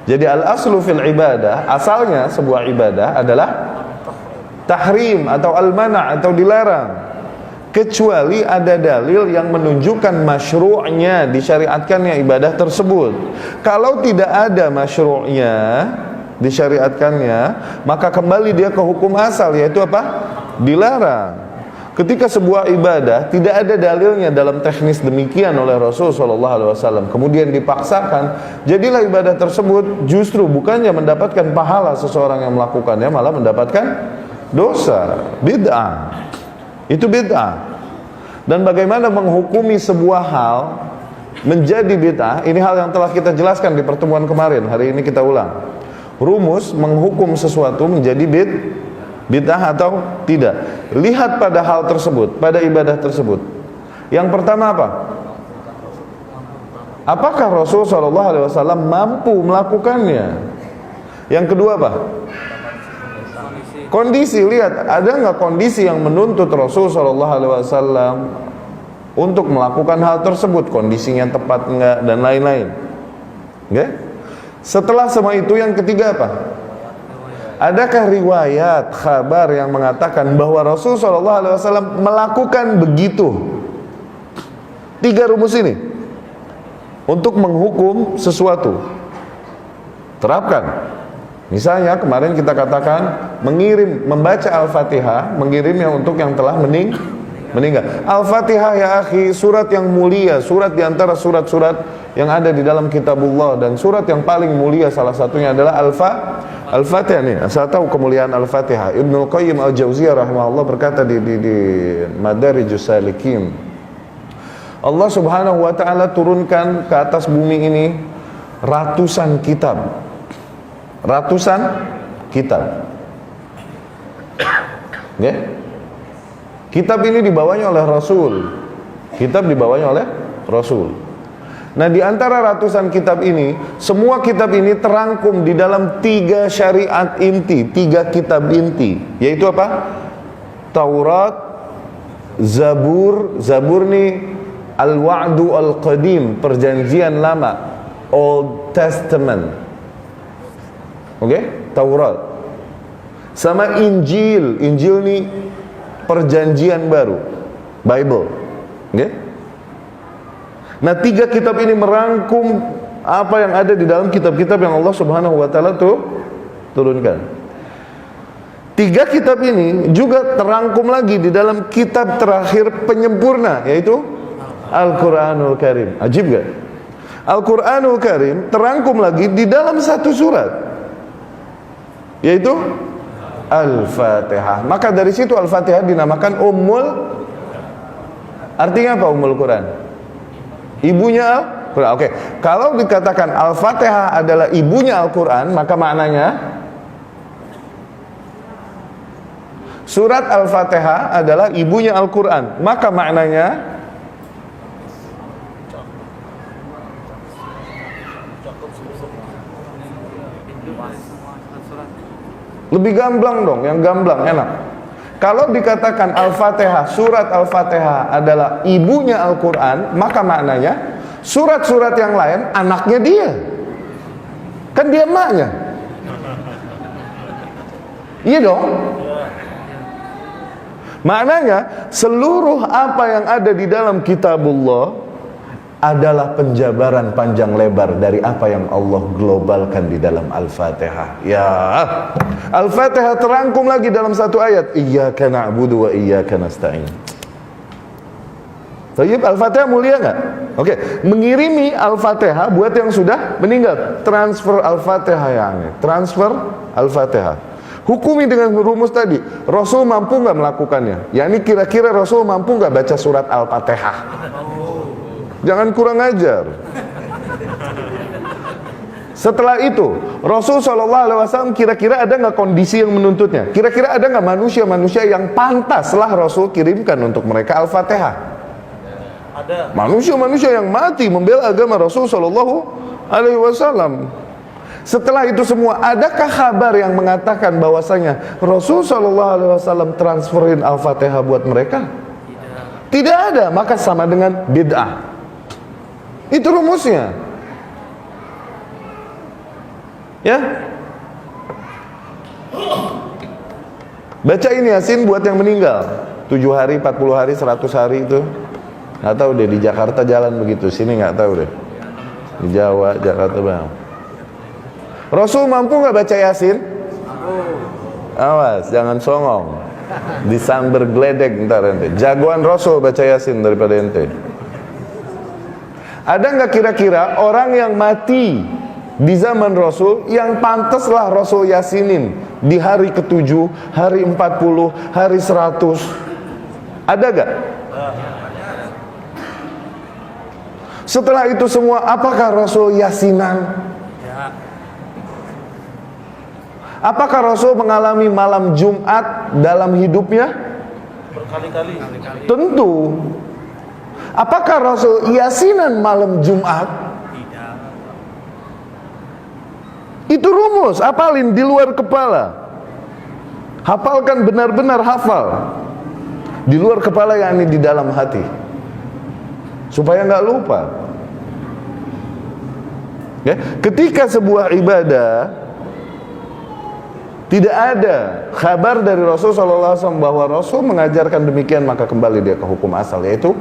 Jadi al-aslu fil ibadah, asalnya sebuah ibadah adalah tahrim atau al-mana' atau dilarang, kecuali ada dalil yang menunjukkan masyru'nya, disyariatkannya ibadah tersebut. Kalau tidak ada masyru'nya, disyariatkannya, maka kembali dia ke hukum asal, yaitu apa? Dilarang. Ketika sebuah ibadah tidak ada dalilnya dalam teknis demikian oleh Rasul SAW, kemudian dipaksakan, jadilah ibadah tersebut justru bukannya mendapatkan pahala seseorang yang melakukannya, malah mendapatkan dosa, bid'ah. Itu bid'ah. Dan bagaimana menghukumi sebuah hal menjadi bid'ah, ini hal yang telah kita jelaskan di pertemuan kemarin. Hari ini kita ulang. Rumus menghukum sesuatu menjadi bid'ah atau tidak. Lihat pada hal tersebut, pada ibadah tersebut. Yang pertama apa? Apakah Rasul SAW mampu melakukannya? Yang kedua apa? Kondisi. Lihat, ada nggak kondisi yang menuntut Rasul SAW untuk melakukan hal tersebut? Kondisinya tepat nggak dan lain-lain. Oke? Setelah semua itu, yang ketiga apa? Adakah riwayat, khabar yang mengatakan bahwa Rasul SAW melakukan begitu? 3 rumus ini untuk menghukum sesuatu. Terapkan. Misalnya kemarin kita katakan membaca Al-Fatihah, mengirimnya untuk yang telah meninggal. Al-Fatihah ya akhi, surat yang mulia, surat diantara surat-surat yang ada di dalam kitabullah, dan surat yang paling mulia salah satunya adalah Al-Fatihah nih. Saya tahu kemuliaan Al-Fatihah. Ibnu Qayyim Al-Jauziyah rahimahullah berkata di Madarijus Salikin, Allah Subhanahu wa taala turunkan ke atas bumi ini ratusan kitab. Ratusan kitab. Ya? Kitab ini dibawanya oleh Rasul. Kitab dibawanya oleh Rasul. Nah, di antara ratusan kitab ini, semua kitab ini terangkum di dalam 3 syariat inti, 3 kitab inti, yaitu apa? Taurat, Zabur nih Al-Wa'du Al-Qadim, perjanjian lama, Old Testament. Oke? Taurat. Sama Injil nih perjanjian baru, Bible. Oke? Nah, 3 kitab ini merangkum apa yang ada di dalam kitab-kitab yang Allah Subhanahu wa taala turunkan. 3 kitab ini juga terangkum lagi di dalam kitab terakhir penyempurna, yaitu Al-Quranul Karim. Ajib gak? Al-Quranul Karim terangkum lagi di dalam 1 surat, yaitu Al-Fatihah. Maka dari situ Al-Fatihah dinamakan artinya apa Ummul Quran? Ibunya Al-Quran. Oke. Kalau dikatakan Al-Fatihah adalah ibunya Al-Quran, maka maknanya surat Al-Fatihah adalah ibunya Al-Quran. Maka maknanya lebih gamblang dong, yang gamblang enak. Kalau dikatakan Al-Fatihah, surat Al-Fatihah adalah ibunya Al-Quran, maka maknanya surat-surat yang lain anaknya dia. Kan dia emaknya. Iya dong. Maknanya seluruh apa yang ada di dalam kitabullah adalah penjabaran panjang lebar dari apa yang Allah globalkan di dalam Al-Fatihah. Ya, Al-Fatihah terangkum lagi dalam 1 ayat, Iyyaka na'budu wa iyyaka nasta'in. Tayyib, Al-Fatihah mulia nggak? Oke, mengirimi Al-Fatihah buat yang sudah meninggal, transfer Al-Fatihah transfer Al-Fatihah. Hukumi dengan rumus tadi. Rasul mampu nggak melakukannya? Yani kira-kira Rasul mampu nggak baca surat Al-Fatihah? Jangan kurang ajar. Setelah itu, Rasul SAW kira-kira ada nggak kondisi yang menuntutnya? Kira-kira ada nggak manusia-manusia yang pantaslah Rasul kirimkan untuk mereka Al-Fatihah? Ada. Manusia-manusia yang mati membela agama Rasul SAW. Setelah itu semua, adakah kabar yang mengatakan bahwasanya Rasul SAW transferin Al-Fatihah buat mereka? Tidak ada, maka sama dengan bid'ah. Itu rumusnya. Ya. Bacain Yasin buat yang meninggal 7 hari, 40 hari, 100 hari itu. Nggak tahu deh, di Jakarta jalan begitu, sini nggak tahu deh. Di Jawa, Jakarta bang. Rasul mampu nggak baca Yasin? Awas, jangan songong. Disamber geledek ntar ente. Jagoan Rasul baca Yasin daripada ente. Ada nggak kira-kira orang yang mati di zaman Rasul yang pantaslah Rasul Yasinin di hari ke-7, hari 40, hari 100? Ada gak? Setelah itu semua, apakah Rasul Yasinan? Apakah Rasul mengalami malam Jumat dalam hidupnya? Berkali-kali. Tentu. Apakah Rasul Yasinan malam Jumat? Tidak. Itu rumus, hafalin di luar kepala. Hafalkan benar-benar hafal. Di luar kepala, yakni di dalam hati. Supaya nggak lupa. Ya, ketika sebuah ibadah tidak ada kabar dari Rasul SAW bahwa Rasul mengajarkan demikian, maka kembali dia ke hukum asal, yaitu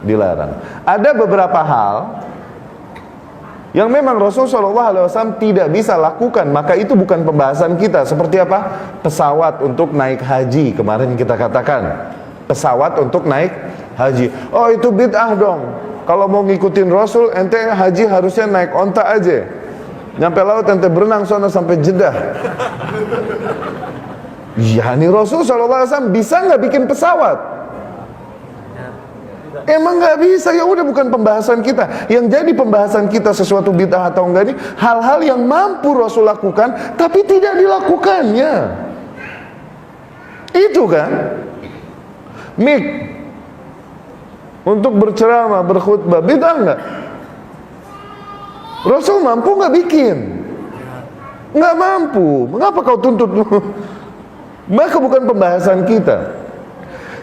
dilarang. Ada beberapa hal yang memang Rasul SAW tidak bisa lakukan, maka itu bukan pembahasan kita. Seperti apa? Pesawat untuk naik haji, kemarin kita katakan pesawat untuk naik haji. Oh, itu bid'ah dong. Kalau mau ngikutin Rasul, ente haji harusnya naik onta aja. Nyampe laut ente berenang sana sampai Jeddah. Ya, nih Rasul SAW bisa nggak bikin pesawat? Emang nggak bisa. Ya udah, bukan pembahasan kita. Yang jadi pembahasan kita sesuatu bid'ah atau enggak ini hal-hal yang mampu Rasul lakukan tapi tidak dilakukannya. Itu kan mik untuk berceramah, berkhutbah, bid'ah enggak? Rasul mampu nggak bikin? Nggak mampu. Mengapa kau tuntut? Maka bukan pembahasan kita.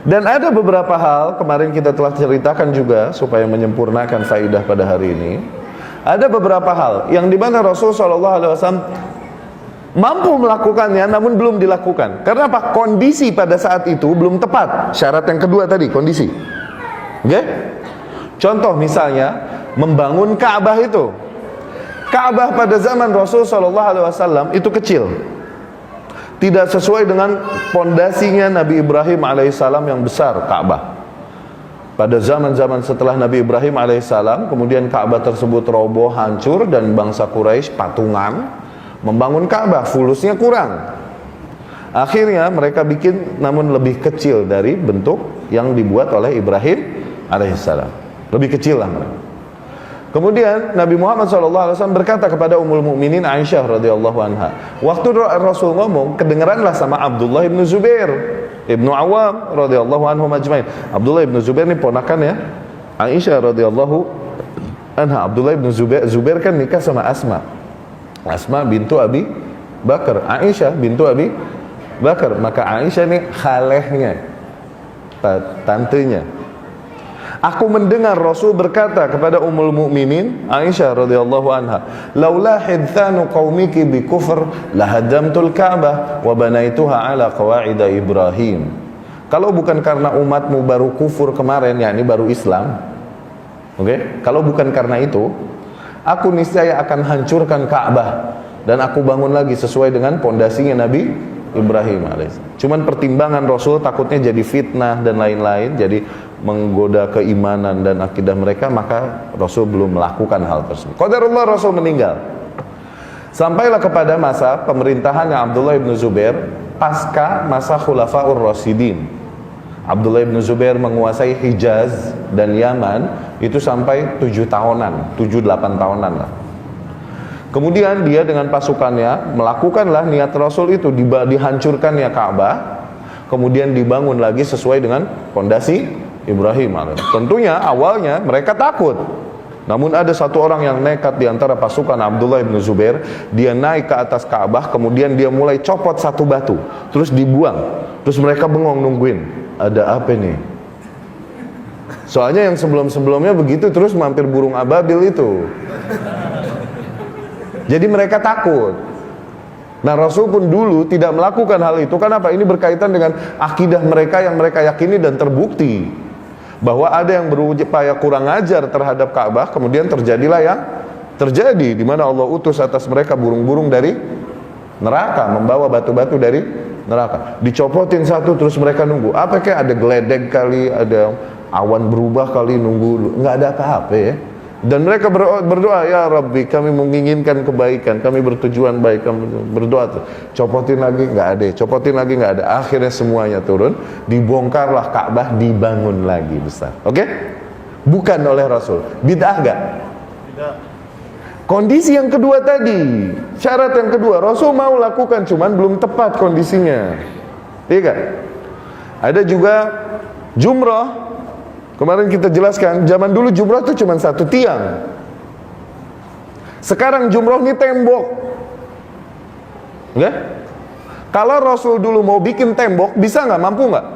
Dan ada beberapa hal, kemarin kita telah ceritakan juga supaya menyempurnakan faidah pada hari ini. Ada beberapa hal yang dimana Rasul SAW mampu melakukannya namun belum dilakukan. Karena apa? Kondisi pada saat itu belum tepat. Syarat yang kedua tadi, kondisi. Oke? Contoh misalnya membangun Ka'bah itu. Ka'bah pada zaman Rasul SAW itu kecil, tidak sesuai dengan pondasinya Nabi Ibrahim alaihissalam yang besar Ka'bah. Pada zaman-zaman setelah Nabi Ibrahim alaihissalam, kemudian Ka'bah tersebut roboh, hancur, dan bangsa Quraisy patungan membangun Ka'bah, fulusnya kurang. Akhirnya mereka bikin namun lebih kecil dari bentuk yang dibuat oleh Ibrahim alaihissalam. Lebih kecil lah mereka. Kemudian Nabi Muhammad SAW berkata kepada Ummul Mukminin Aisyah radhiyallahu anha. Waktu Rasul ngomong, kedengeranlah sama Abdullah ibn Zubair ibnu Awam radhiyallahu anhu majmain. Abdullah ibn Zubair ini ponakan ya Aisyah radhiyallahu anha. Abdullah ibn Zubair kan nikah sama Asma bintu Abi Bakar. Aisyah bintu Abi Bakar. Maka Aisyah ini khalehnya, tantenya. Aku mendengar Rasul berkata kepada Ummul Mukminin Aisyah radhiyallahu anha, "Laula hidthanu qaumiki bi kufr lahadamtul Ka'bah wa banaituha ala qawaid Ibrahim." Kalau bukan karena umatmu baru kufur kemarin, yakni baru Islam. Oke? Kalau bukan karena itu, aku niscaya akan hancurkan Ka'bah dan aku bangun lagi sesuai dengan pondasinya Nabi Ibrahim alaihissalam. Cuman pertimbangan Rasul takutnya jadi fitnah dan lain-lain, jadi menggoda keimanan dan akidah mereka, maka Rasul belum melakukan hal tersebut. Qadarullah, Rasul meninggal. Sampailah kepada masa pemerintahan Abdullah ibn Zubair pasca masa Khulafaur Rasyidin. Abdullah ibn Zubair menguasai Hijaz dan Yaman itu sampai 7 tahunan, 7-8 tahunan lah. Kemudian dia dengan pasukannya melakukanlah niat Rasul itu, dihancurkannya Ka'bah, kemudian dibangun lagi sesuai dengan pondasi Ibrahim. Tentunya awalnya mereka takut. Namun ada satu orang yang nekat di antara pasukan Abdullah bin Zubair. Dia naik ke atas Ka'bah, kemudian dia mulai copot satu batu, terus dibuang. Terus mereka bengong nungguin, ada apa nih? Soalnya yang sebelum-sebelumnya begitu terus mampir burung ababil itu. Jadi mereka takut. Nah, Rasul pun dulu tidak melakukan hal itu. Kenapa? Ini berkaitan dengan akidah mereka yang mereka yakini dan terbukti bahwa ada yang berupaya kurang ajar terhadap Ka'bah, kemudian terjadilah yang terjadi, di mana Allah utus atas mereka burung-burung dari neraka, membawa batu-batu dari neraka. Dicopotin satu terus mereka nunggu. Apa kayak ada geledek kali, ada awan berubah kali, nunggu. Nggak ada apa-apa ya. Dan mereka berdoa, ya Rabbi, kami menginginkan kebaikan, kami bertujuan baik, kami berdoa tuh. Copotin lagi, nggak ada. Copotin lagi, nggak ada. Akhirnya semuanya turun, dibongkarlah Ka'bah, dibangun lagi besar. Oke? Bukan oleh Rasul. Bid'ah nggak? Tidak. Kondisi yang kedua tadi, syarat yang kedua, Rasul mau lakukan, cuman belum tepat kondisinya. Iya kan? Ada juga jumrah. Kemarin kita jelaskan, zaman dulu jumrah itu cuma satu tiang. Sekarang jumrah ini tembok. Nggak? Kalau Rasul dulu mau bikin tembok, bisa nggak? Mampu nggak?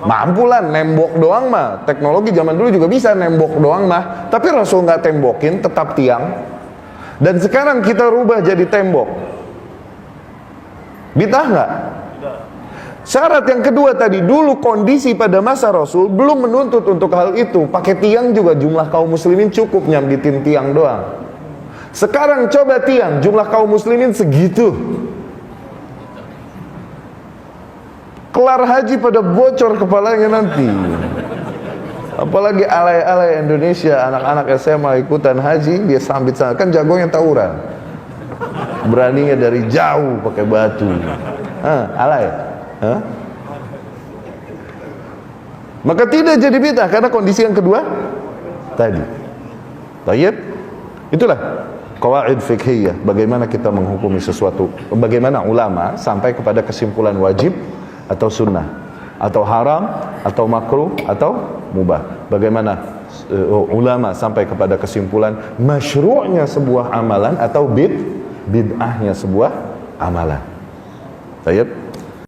Mampu lah, nembok doang mah. Teknologi zaman dulu juga bisa nembok doang mah. Tapi Rasul nggak tembokin, tetap tiang. Dan sekarang kita rubah jadi tembok. Bid'ah nggak? Syarat yang kedua tadi, dulu kondisi pada masa Rasul belum menuntut untuk hal itu. Pakai tiang juga jumlah kaum muslimin cukup nyambitin tiang doang. Sekarang coba tiang, jumlah kaum muslimin segitu. Kelar haji pada bocor kepalanya nanti. Apalagi alay-alay Indonesia, anak-anak SMA ikutan haji, dia sambit sana, kan jagonya tawuran. Beraninya dari jauh pakai batu. Alay. Maka tidak jadi bid'ah karena kondisi yang kedua tadi. Baik, itulah qawaid fiqhiyah, bagaimana kita menghukumi sesuatu, bagaimana ulama sampai kepada kesimpulan wajib atau sunnah, atau haram, atau makruh, atau mubah. Bagaimana ulama sampai kepada kesimpulan masyru'nya sebuah amalan atau bid'ahnya sebuah amalan. Baik.